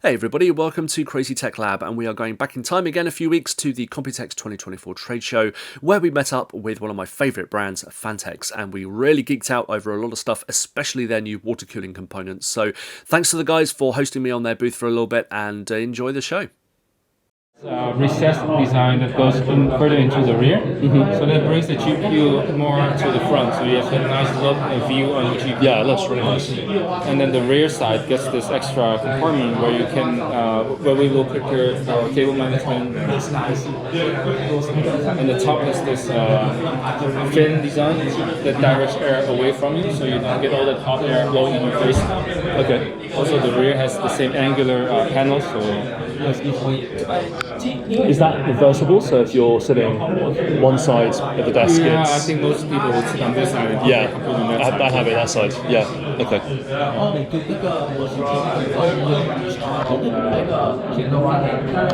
Hey everybody, welcome to Crazy Tech Lab, and we are going back in time again a few weeks to the Computex 2024 trade show, where we met up with one of my favourite brands, Phanteks, and we really geeked out over a lot of stuff, especially their new water cooling components. So thanks to the guys for hosting me on their booth for a little bit, and enjoy the show. Recessed design that goes further into the rear, so that brings the GPU more to the front, so you have a nice look and view on the GPU. Yeah, it looks really nice. And then the rear side gets this extra compartment where you can, where we will prepare our cable management. And the top has this fin design that directs air away from you, so you don't get all that hot air blowing in your face. Okay. Also, the rear has the same angular panel, so that's easily. Is that reversible? So if you're sitting one side of the desk, yeah, I think most people would sit on this side. Yeah, I have it that side. Yeah. Okay.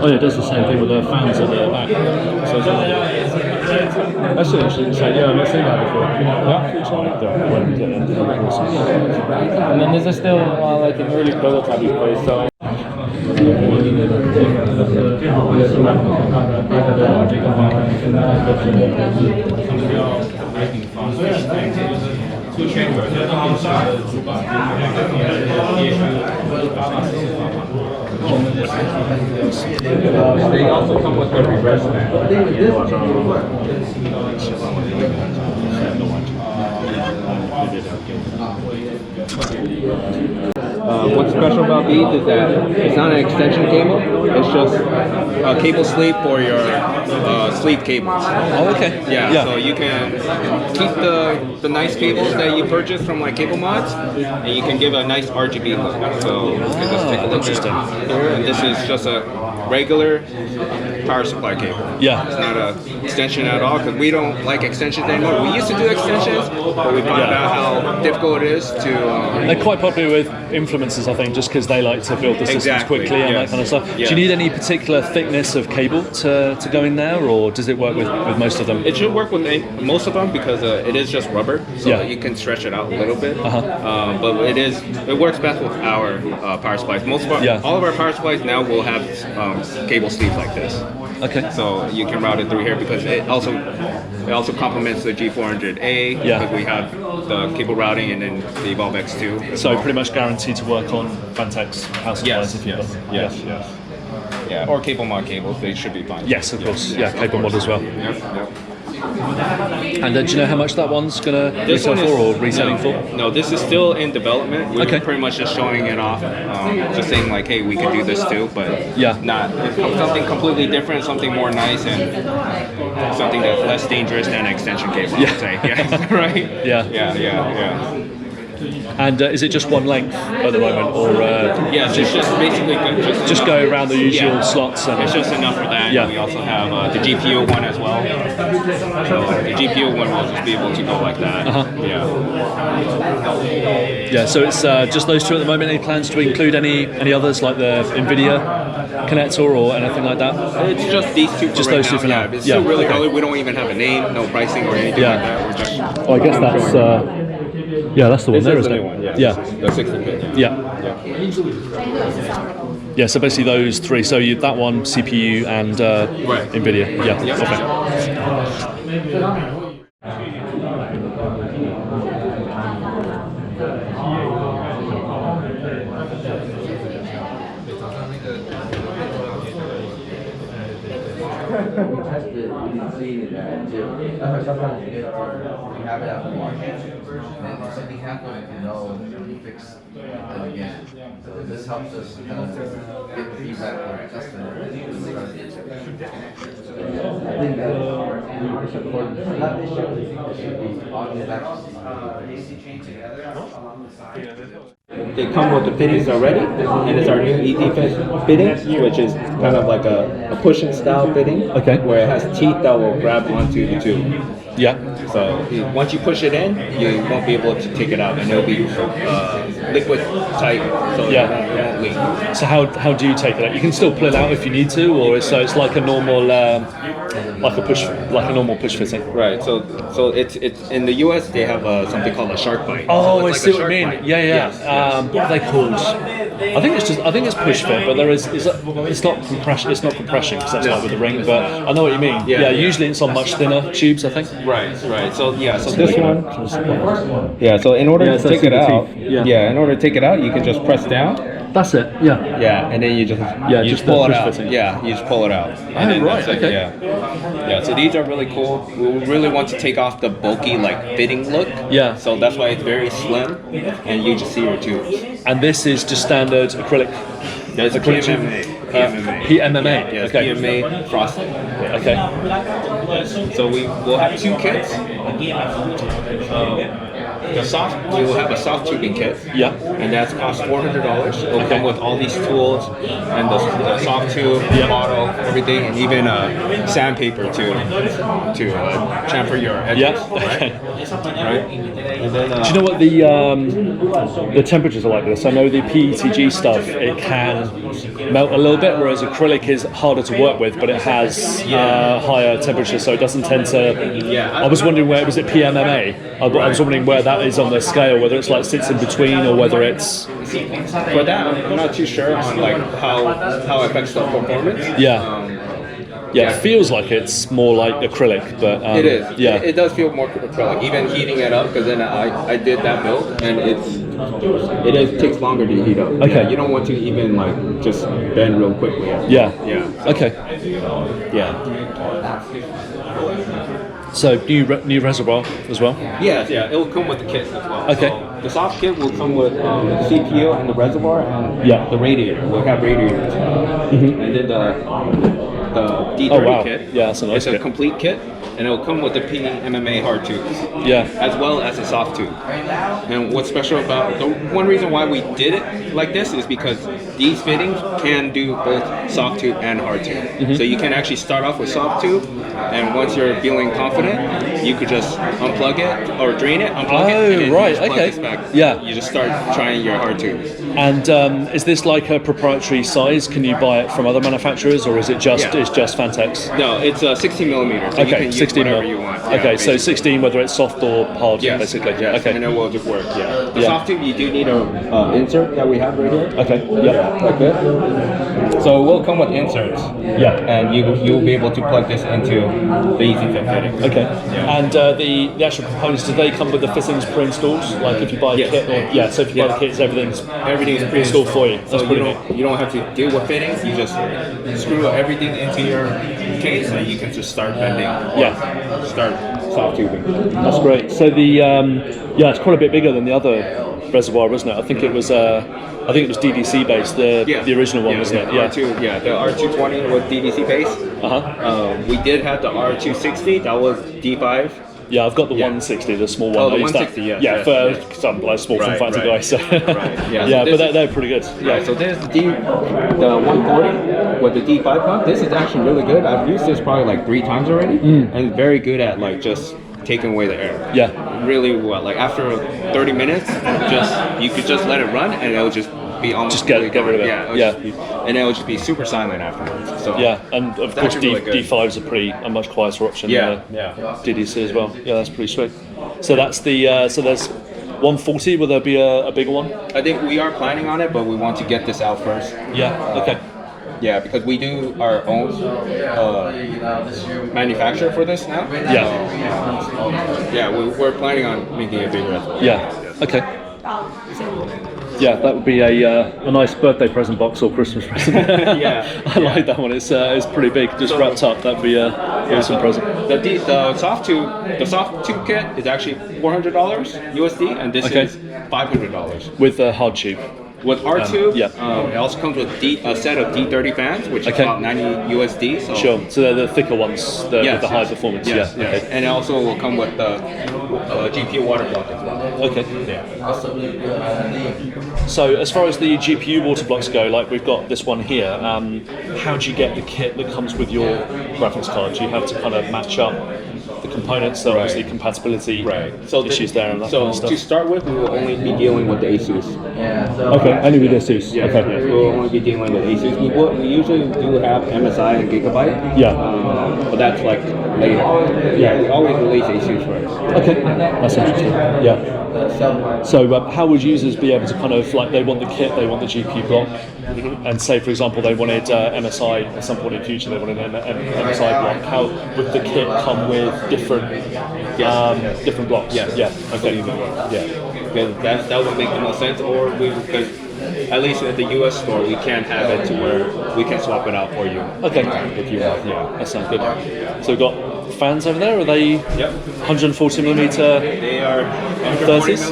Oh yeah, it does the same thing with the fans at the back. So that's actually insane. Yeah, I've not seen that before. Yeah. And then this is still like an early prototype place, so. They also come with a reverse fan. What's special about these is that it's not an extension cable, it's just a cable sleeve for your sleeve cables. Oh, okay. Yeah, so you can keep the nice cables that you purchase from like Cable Mods, and you can give a nice RGB look. So you can just take a look here. And this is just a regular power supply cable. Yeah. It's not an extension at all, because we don't like extensions anymore. We used to do extensions, but we found out how difficult it is to... They're quite popular with influencers, I think, just because they like to build the systems quickly and that kind of stuff. Yeah. Do you need any particular thickness of cable to go in there, or does it work with most of them? It should work with most of them, because it is just rubber, so you can stretch it out a little bit. But it works best with our power supplies. All of our power supplies now will have cable sleeves like this. Okay. So you can route it through here, because it also complements the G400A, because we have the cable routing and then the Evolve X2. So pretty much guaranteed to work on Phanteks power supplies if you want. Yes. Yeah, or cable mod cables, they should be fine. Yes, of course. Yeah, cable mod as well. Yep. And do you know how much that one's going to retail for or reselling for? No, this is still in development. We're pretty much just showing it off, just saying like, hey, we can do this too, but not something completely different, something more nice and something that's less dangerous than an extension cable, I would say. Yeah, right? Yeah. And is it just one length at the moment, or it's just basically just go around the usual slots? And it's just enough for that. Yeah. We also have the GPU one as well. So the GPU one will just be able to go like that. Yeah. So it's just those two at the moment. Any plans to include any others like the NVIDIA connector or anything like that? It's just these two. Just those two for now. It's still really early. We don't even have a name, no pricing or anything like that. We're just. I guess that's. That's the one there, isn't it? Yeah. The 16-bit. Yeah, so basically those three. So that one, CPU and NVIDIA. Yeah. So this helps us kind of get feedback from our customers. I think that not this year, it should be August They come with the fittings already, and it's our new easy fit fitting, which is kind of like a push-in style fitting, where it has teeth that will grab onto the tube. Yeah. So once you push it in, you won't be able to take it out, and it'll be liquid tight, so it won't leak. So how do you take it out? You can still pull it out if you need to, or it's like a normal like a normal push fitting. Right. So it's in the US they have something called a shark bite. Oh, so I see what you mean. Bite. Yeah. Yes. What are they called? I think it's push fit, but it's not compression. It's not compression because that's like with the ring. But I know what you mean. Yeah, usually it's on much thinner tubes, I think. Right. So this one. Yeah. So in order to take it out, in order to take it out, you can just press down. That's it. Yeah. Yeah, and then you just pull it out. Yeah, you just pull it out. And then right. Okay. Yeah. So these are really cool. We really want to take off the bulky like fitting look. Yeah. So that's why it's very slim, and you just see your tubes. And this is just standard acrylic. There's a PMMA. PMMA. Yes, okay. PMMA frosting. Okay. So we'll have 2 kits. We will have a soft tubing kit. Yeah. And that's cost $400. It'll come with all these tools and the soft tube, bottle, everything, and even sandpaper to chamfer your edges. Yeah. Right. Right. And then, do you know what the temperatures are like this? I know the PETG stuff, it can melt a little bit, whereas acrylic is harder to work with, but it has higher temperatures, so it doesn't tend to. Yeah. I was wondering where was it PMMA? I was wondering where that is on the scale, whether it's like sits in between or whether it's. For that, I'm not too sure on like how it affects the performance. Yeah. Yeah, it feels like it's more like acrylic, but it is. Yeah, it does feel more acrylic. Even heating it up, because then I did that build, and it takes longer to heat up. Okay. Yeah, you don't want to even like just bend real quickly. Yeah. Yeah. Okay. Yeah. So new reservoir as well. Yeah. It will come with the kit as well. Okay. So the soft kit will come with CPU and the reservoir and the radiator. We'll have radiators. And then the D30 kit. Yeah, that's a nice kit. It's a complete kit, and it will come with the PMMA hard tubes. Yeah. As well as a soft tube. And what's special about one reason why we did it like this is because these fittings can do both soft tube and hard tube. So you can actually start off with soft tube, and once you're feeling confident, you could just unplug it or drain it, unplug it, and then you just plug this back. Yeah. You just start trying your hard tube. And is this like a proprietary size? Can you buy it from other manufacturers, or is it just Phanteks? No, it's 16 millimeters. So okay, you can use 16 whatever you want. Yeah, okay, so 16, whether it's soft or hard, basically. Yes, okay. And it will just work. Yeah. The soft tube, you do need a insert that we have right here. Okay. Yeah. Like this. So it will come with inserts. Yeah. And you'll be able to plug this into the easy fit fitting. Okay. Yeah. And the actual components, do they come with the fittings pre-installed? Like if you buy a kit, or so if you buy the kits, everything's pre-installed for you. So you don't have to deal with fittings. You just screw everything into your case, and you can just start bending. Start soft tubing. That's great. So the it's quite a bit bigger than the other reservoir, wasn't it? I think it was DDC based, the original one, wasn't it? Yeah. The R220 was DDC based. We did have the R260. That was D5. Yeah, I've got the 160, the small one. Oh, the 160, because I'm like a small form factor guy, so right. But they're pretty good. Yeah. So there's the 140 with the D5 pump. This is actually really good. I've used this probably like 3 times already, and very good at like just taking away the air. Yeah. Really well. Like after 30 minutes, you could just let it run, and it'll just be almost just get rid of it. And it'll just be super silent afterwards. So and of course D5s are a much quieter option than DDC as well. Yeah, that's pretty sweet. So that's the so there's 140. Will there be a bigger one? I think we are planning on it, but we want to get this out first. Yeah. Okay. Yeah, because we do our own manufacture for this now. We're planning on making it bigger as well. Yeah. Okay. Yeah, that would be a nice birthday present box or Christmas present. I like that one. It's pretty big, just wrapped up. That'd be a awesome present. The soft tube kit is actually $400 USD, and this is $500 with a hard tube. With R2, it also comes with a set of D30 fans, which is about $90 USD. So. Sure. So they're the thicker ones, with the high performance. Yes. Okay. And it also will come with the GPU water block as well. Okay. So as far as the GPU water blocks go, like we've got this one here. How do you get the kit that comes with your graphics card? Do you have to kind of match up the components? So obviously compatibility issues there and that kind of stuff. To start with, we will only be dealing with the ASUS. Yeah. So Okay, only with ASUS. Yeah, Okay. we'll only be dealing with ASUS. We usually do have MSI and Gigabyte. Yeah. But that's like later. Yeah, we always release ASUS first. Okay, that's interesting. Yeah. So how would users be able to kind of like, they want the kit, they want the GPU block, and say for example they wanted MSI at some point in the future, they wanted an MSI block. How would the kit come with different different blocks? Yes. Yeah. Okay. Yeah. Because that would make the most sense. Or because at least at the US store we can have it to where we can swap it out for you. Okay. If you want. Yeah. That sounds good. So we've got fans over there. Are they 140mm? They are 30s?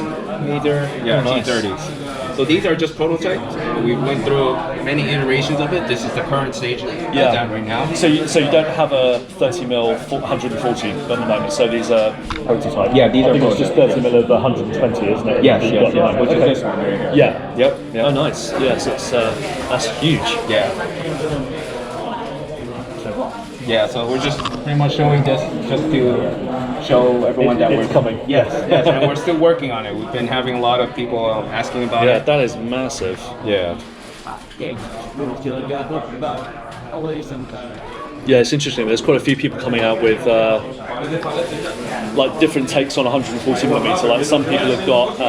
Yeah, Nice. T30s. So these are just prototypes. We went through many iterations of it. This is the current stage it's at right now. So you don't have a 30mm 140 at the moment. So these are prototypes. Yeah, these I are think it's just 30mm of the 120, isn't it? Yes, That you've got at the which moment. is this one right here. Yeah. Yep. Oh, nice. Yes, it's that's huge. Yeah. Yeah, so we're just pretty much showing this just to show everyone that It's we're coming. Yes, and we're still working on it. We've been having a lot of people asking about Yeah, it. that is massive. Yeah. Yeah, it's interesting. There's quite a few people coming out with like different takes on 140mm. Like some people have got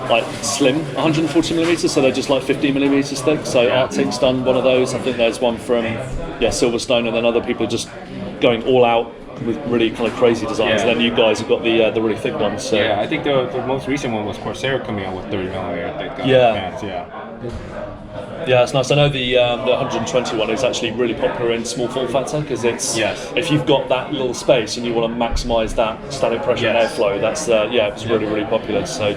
like slim 140mm, so they're just like 15mm thick. So Arctic's done one of those. I think there's one from Silverstone, and then other people are just going all out with really kind of crazy designs. And then you guys have got the really thick ones. So. Yeah, I think the most recent one was Corsair coming out with 30mm thick fans. Yeah, it's nice. I know the 120 one is actually really popular in small form factor because it's if you've got that little space and you want to maximise that static pressure and airflow, that's it's really popular. So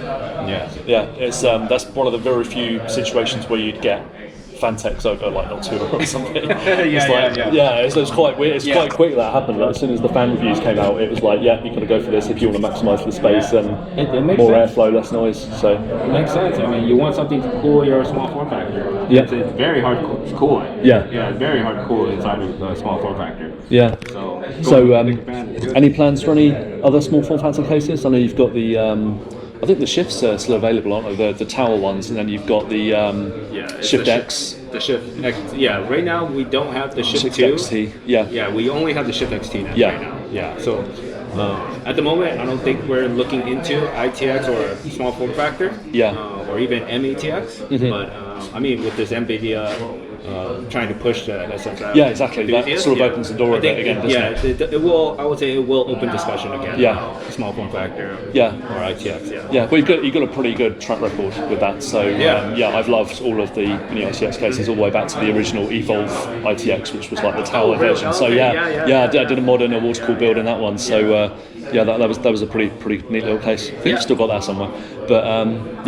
it's that's one of the very few situations where you'd get Phanteks over like not 2 or something. It's quite weird. It's quite quick that happened. Like, as soon as the fan reviews came out, it was like, you've got to go for this if you want to maximise the space and more airflow, less noise. So it makes sense. I mean, you want something to cool your small form factor. Yeah, it's very hard to cool it. Yeah, it's very hard to cool inside of a small form factor. Yeah. So any plans for any other small form factor cases? I know you've got the. I think the shifts are still available, aren't they? The tower ones, and then you've got the Shift X. The Shift X. Yeah, right now we don't have the Shift 2. XT. Yeah, we only have the Shift XT now. Yeah. Right now. Yeah. So at the moment, I don't think we're looking into ITX or a small form factor. Yeah. Or even mATX. But I mean, with this NVIDIA. Trying to push the SSL. Yeah, exactly. That sort of opens the door a bit again, doesn't it? It will. I would say it will open discussion again. Yeah, small form factor. Or ITX. Yeah. Well, you've got a pretty good track record with that. So I've loved all of the mini-ITX cases all the way back to the original Evolve ITX, which was like the tower version. So I did a mod and a water cool build in that one. So that was a pretty neat little case. I think you've still got that somewhere. But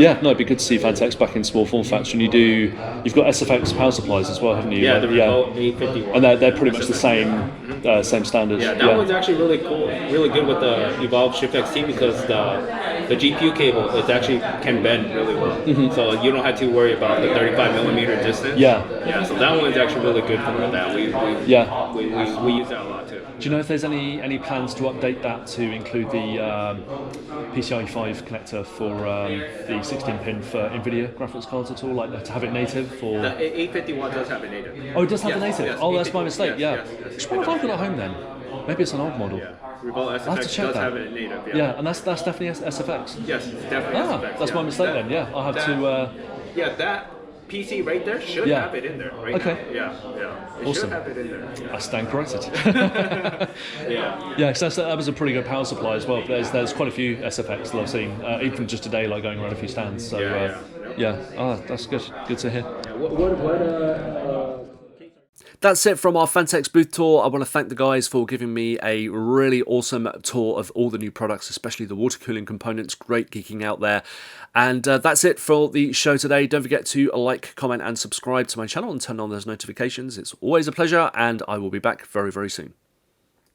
it'd be good to see Phanteks back in small form factor. And you've got SFX power supplies as well, haven't you? Yeah, the Revolt 851. And they're pretty much the same standards. Yeah, that one's actually really cool, really good with the Evolve Shift XT because the GPU cable actually can bend really well. So you don't have to worry about the 35mm distance. Yeah. So that one's actually really good for that. We use that a lot too. Do you know if there's any plans to update that to include the PCIe 5 connector for the 16-pin for NVIDIA graphics cards at all? Like to have it native for? The 851 does have it native. Oh, it does have the native. Yes, that's my mistake. Which one have I got at home then? Maybe it's an old model. Revolt SFX I'll have to check does that. have it native. Yeah, and that's definitely SFX. Yes, it's definitely SFX. That's my mistake then. Yeah, I'll have to. That PC right there should have it in there. Right now. It Awesome. should have it in there. I stand corrected. So that was a pretty good power supply as well. But there's quite a few SFX that I've seen, even just today, like going around a few stands. So that's good. Good to hear. That's it from our Phanteks booth tour. I want to thank the guys for giving me a really awesome tour of all the new products, especially the water cooling components. Great geeking out there. And that's it for the show today. Don't forget to like, comment and subscribe to my channel and turn on those notifications. It's always a pleasure, and I will be back very, very soon.